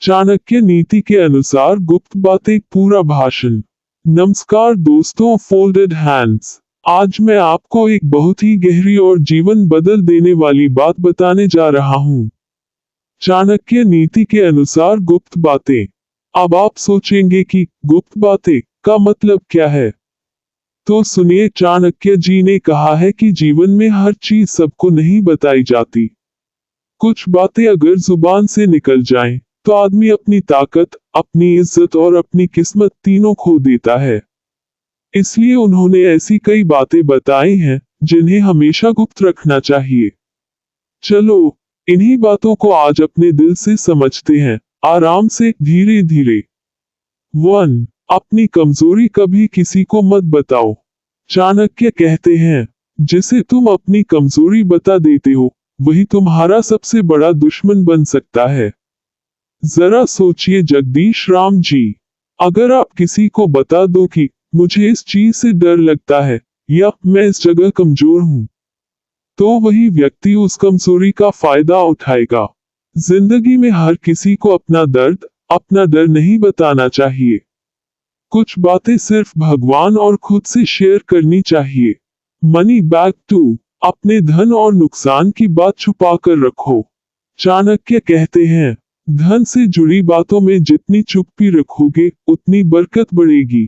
चाणक्य नीति के अनुसार गुप्त बातें पूरा भाषण। नमस्कार दोस्तों, फोल्डेड हैंड्स। आज मैं आपको एक बहुत ही गहरी और जीवन बदल देने वाली बात बताने जा रहा हूँ। चाणक्य नीति के अनुसार गुप्त बातें। अब आप सोचेंगे कि गुप्त बातें का मतलब क्या है? तो सुनिए, चाणक्य जी ने कहा है कि जीवन में हर चीज सबको नहीं बताई जाती। कुछ बातें अगर जुबान से निकल जाएं, तो आदमी अपनी ताकत, अपनी इज्जत और अपनी किस्मत तीनों खो देता है। इसलिए उन्होंने ऐसी कई बातें बताई हैं जिन्हें हमेशा गुप्त रखना चाहिए। चलो, इन्हीं बातों को आज अपने दिल से समझते हैं, आराम से, धीरे धीरे। 1. अपनी कमजोरी कभी किसी को मत बताओ। चाणक्य कहते हैं, जिसे तुम अपनी कमजोरी बता देते हो, वही तुम्हारा सबसे बड़ा दुश्मन बन सकता है। जरा सोचिए जगदीश राम जी, अगर आप किसी को बता दो कि मुझे इस चीज से डर लगता है या मैं इस जगह कमजोर हूं, तो वही व्यक्ति उस कमजोरी का फायदा उठाएगा। जिंदगी में हर किसी को अपना दर्द, अपना डर नहीं बताना चाहिए। कुछ बातें सिर्फ भगवान और खुद से शेयर करनी चाहिए। Money back 2. अपने धन और नुकसान की बात छुपा कर रखो। चाणक्य कहते हैं, धन से जुड़ी बातों में जितनी चुप्पी रखोगे, उतनी बरकत बढ़ेगी।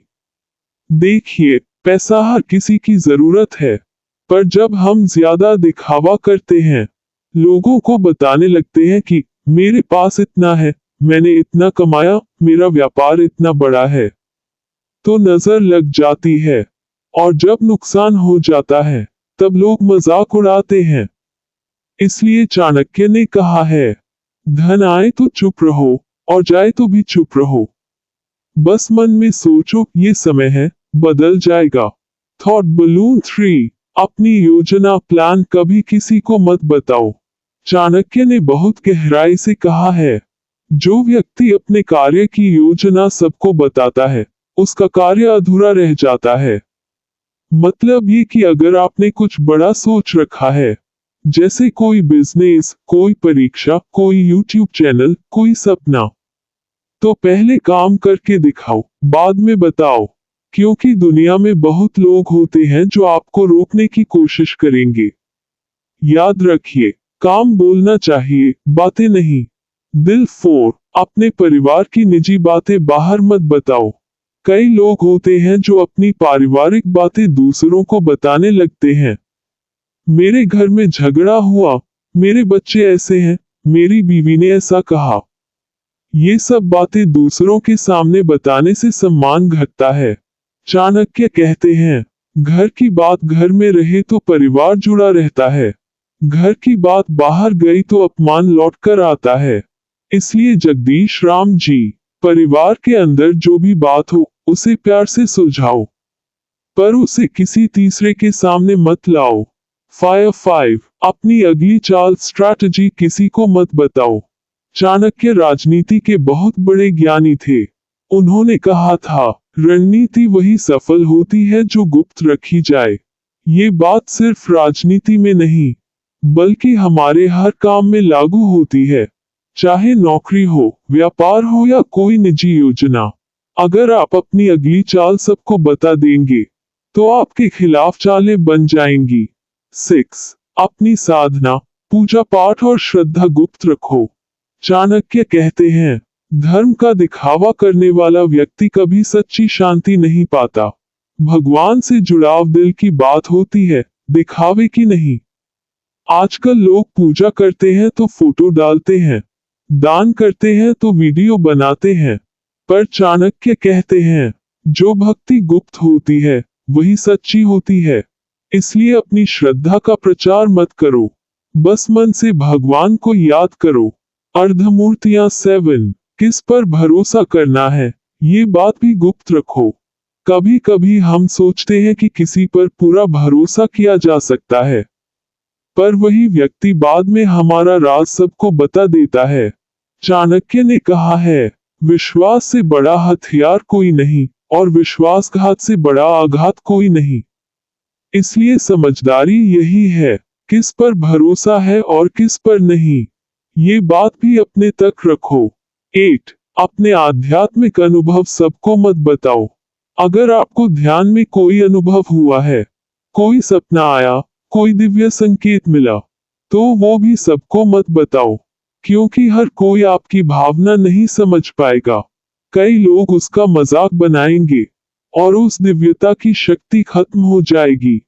देखिए, पैसा हर किसी की जरूरत है, पर जब हम ज्यादा दिखावा करते हैं, लोगों को बताने लगते हैं कि मेरे पास इतना है, मैंने इतना कमाया, मेरा व्यापार इतना बड़ा है, तो नजर लग जाती है। और जब नुकसान हो जाता है, तब लोग मजाक उड़ाते हैं। इसलिए चाणक्य ने कहा है, धन आए तो चुप रहो, और जाए तो भी चुप रहो। बस मन में सोचो, ये समय है, बदल जाएगा। Thought balloon 3. अपनी योजना, प्लान कभी किसी को मत बताओ। चाणक्य ने बहुत गहराई से कहा है, जो व्यक्ति अपने कार्य की योजना सबको बताता है, उसका कार्य अधूरा रह जाता है। मतलब ये कि अगर आपने कुछ बड़ा सोच रखा है, जैसे कोई बिजनेस, कोई परीक्षा, कोई यूट्यूब चैनल, कोई सपना, तो पहले काम करके दिखाओ, बाद में बताओ। क्योंकि दुनिया में बहुत लोग होते हैं जो आपको रोकने की कोशिश करेंगे। याद रखिए, काम बोलना चाहिए, बातें नहीं। दिल 4. अपने परिवार की निजी बातें बाहर मत बताओ। कई लोग होते हैं जो अपनी पारिवारिक बातें दूसरों को बताने लगते हैं। मेरे घर में झगड़ा हुआ, मेरे बच्चे ऐसे हैं, मेरी बीवी ने ऐसा कहा। ये सब बातें दूसरों के सामने बताने से सम्मान घटता है। चाणक्य कहते हैं, घर की बात घर में रहे तो परिवार जुड़ा रहता है। घर की बात बाहर गई तो अपमान लौट कर आता है। इसलिए जगदीश राम जी, परिवार के अंदर जो भी बात हो, उसे प्यार से सुलझाओ, पर उसे किसी तीसरे के सामने मत लाओ। 5. अपनी अगली चाल, स्ट्रैटेजी किसी को मत बताओ। चाणक्य राजनीति के बहुत बड़े ज्ञानी थे। उन्होंने कहा था, रणनीति वही सफल होती है जो गुप्त रखी जाए। ये बात सिर्फ राजनीति में नहीं, बल्कि हमारे हर काम में लागू होती है। चाहे नौकरी हो, व्यापार हो या कोई निजी योजना। अगर आप अपनी अगली चाल सबको बता देंगे, तो आपके खिलाफ चालें बन जाएंगी। 6. अपनी साधना, पूजा पाठ और श्रद्धा गुप्त रखो। चाणक्य कहते हैं, धर्म का दिखावा करने वाला व्यक्ति कभी सच्ची शांति नहीं पाता। भगवान से जुड़ाव दिल की बात होती है, दिखावे की नहीं। आजकल लोग पूजा करते हैं तो फोटो डालते हैं, दान करते हैं तो वीडियो बनाते हैं, पर चाणक्य कहते हैं, जो भक्ति गुप्त होती है, वही सच्ची होती है। इसलिए अपनी श्रद्धा का प्रचार मत करो, बस मन से भगवान को याद करो। अर्धमूर्तियां 7. किस पर भरोसा करना है, ये बात भी गुप्त रखो। कभी कभी हम सोचते हैं कि किसी पर पूरा भरोसा किया जा सकता है, पर वही व्यक्ति बाद में हमारा राज सबको बता देता है। चाणक्य ने कहा है, विश्वास से बड़ा हथियार कोई नहीं, और विश्वासघात से बड़ा आघात कोई नहीं। इसलिए समझदारी यही है, किस पर भरोसा है और किस पर नहीं। ये बात भी अपने तक रखो। 8. अपने आध्यात्मिक अनुभव सबको मत बताओ। अगर आपको ध्यान में कोई अनुभव हुआ है, कोई सपना आया, कोई दिव्य संकेत मिला, तो वो भी सबको मत बताओ, क्योंकि हर कोई आपकी भावना नहीं समझ पाएगा। कई लोग उसका मजाक बनाएंगे और उस दिव्यता की शक्ति खत्म हो जाएगी।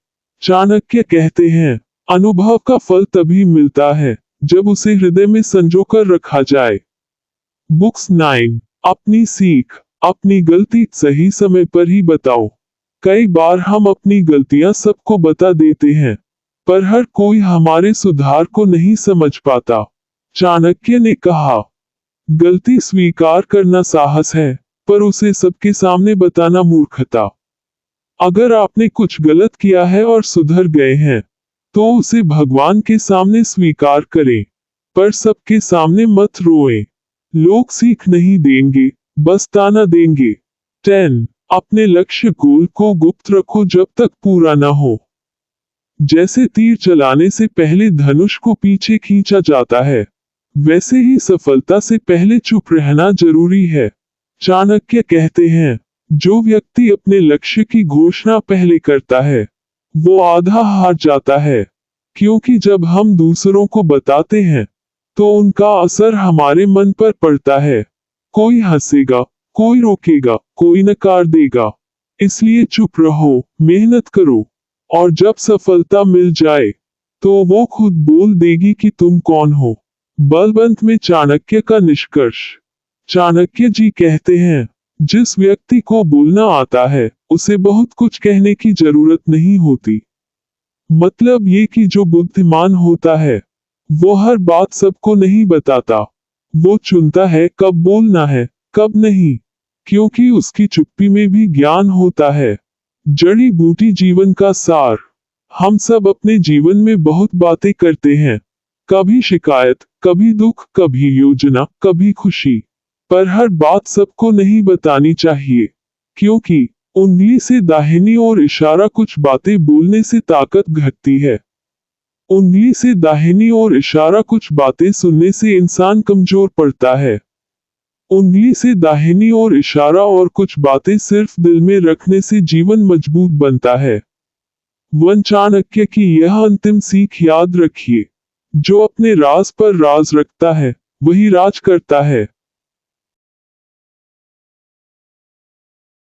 चाणक्य कहते हैं, अनुभव का फल तभी मिलता है जब उसे हृदय में संजोकर रखा जाए। बुक्स 9. अपनी सीख। अपनी गलती सही समय पर ही बताओ। कई बार हम अपनी गलतियां सबको बता देते हैं, पर हर कोई हमारे सुधार को नहीं समझ पाता। चाणक्य ने कहा, गलती स्वीकार करना साहस है, पर उसे सबके सामने बताना मूर्खता। अगर आपने कुछ गलत किया है और सुधर गए हैं, तो उसे भगवान के सामने स्वीकार करें, पर सबके सामने मत रोएं। लोग सीख नहीं देंगे, बस ताना देंगे। 10. अपने लक्ष्य गोल को गुप्त रखो जब तक पूरा न हो। जैसे तीर चलाने से पहले धनुष को पीछे खींचा जाता है, वैसे ही सफलता से पहले चुप रहना जरूरी है। चाणक्य कहते हैं, जो व्यक्ति अपने लक्ष्य की घोषणा पहले करता है, वो आधा हार जाता है, क्योंकि जब हम दूसरों को बताते हैं, तो उनका असर हमारे मन पर पड़ता है। कोई हंसेगा, कोई रोकेगा, कोई नकार देगा। इसलिए चुप रहो, मेहनत करो, और जब सफलता मिल जाए, तो वो खुद बोल देगी कि तुम कौन हो। बलवंत में चाणक्य का निष्कर्ष। चाणक्य जी कहते हैं, जिस व्यक्ति को बोलना आता है, उसे बहुत कुछ कहने की जरूरत नहीं होती। मतलब ये कि जो बुद्धिमान होता है, वो हर बात सबको नहीं बताता। वो चुनता है कब बोलना है, कब नहीं, क्योंकि उसकी चुप्पी में भी ज्ञान होता है। जड़ी बूटी जीवन का सार। हम सब अपने जीवन में बहुत बातें करते हैं, कभी शिकायत, कभी दुख, कभी योजना, कभी खुशी। पर हर बात सबको नहीं बतानी चाहिए, क्योंकि उंगली से दाहिनी ओर इशारा कुछ बातें बोलने से ताकत घटती है। उंगली से दाहिनी ओर इशारा कुछ बातें सुनने से इंसान कमजोर पड़ता है। उंगली से दाहिनी ओर इशारा और कुछ बातें सिर्फ दिल में रखने से जीवन मजबूत बनता है। वन चाणक्य की यह अंतिम सीख याद रखिए, जो अपने राज पर राज रखता है, वही राज करता है।